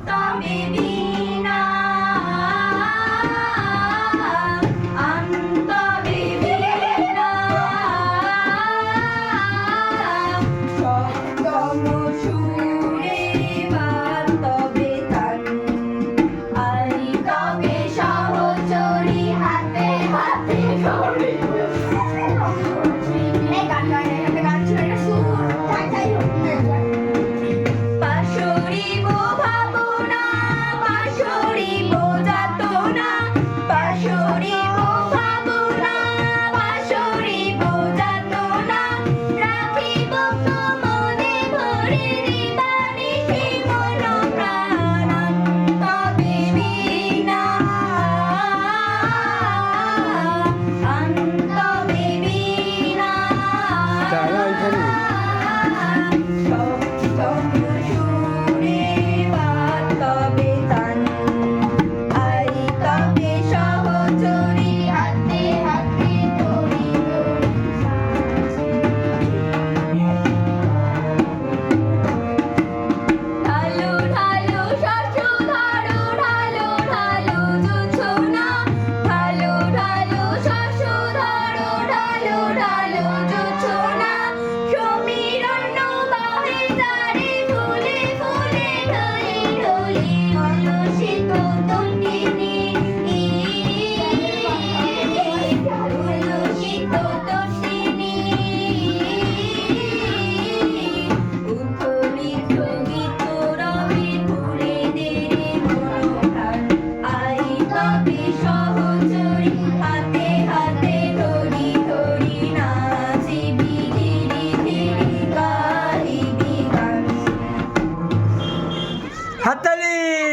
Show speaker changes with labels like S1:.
S1: তবে বিনা তবে বিনা সপ্তম সুরে তবে তান আই তবে সহচরী হাতে হাতে ধরে পাশরিব ভাবনা পাশরিব যাতনা পাশরিব ভাবনা পাশরিব যাতনা রাখিব মনে ভরে দিবানিশি মন প্রাণ তবে বিনা তবে বিনা
S2: দাঁড়া এখানে।
S1: সপ্তম সুরে তবে তান আই তবে সহচরী হাতে হাতে ধরি ঢালু ঢালু শস্য ধারু ঢালু ঢালু জোছনা ঢালু ঢালু শস্য ধারু ঢালু ঢালু জোছনা সমীরণ্য বাহে যারে ফুলে ফুলে ঢলি ঢলি অলসিত তটিনী অলসিত তটিনী উথলিত গীত রবি ঘুরে দেরে মনোপ্রাণ আই তবে সহচরী হাতে হাতে ধরি ধরি নাচিবি ধীরে ধীরে গাহিবি গান।
S2: হাততালি।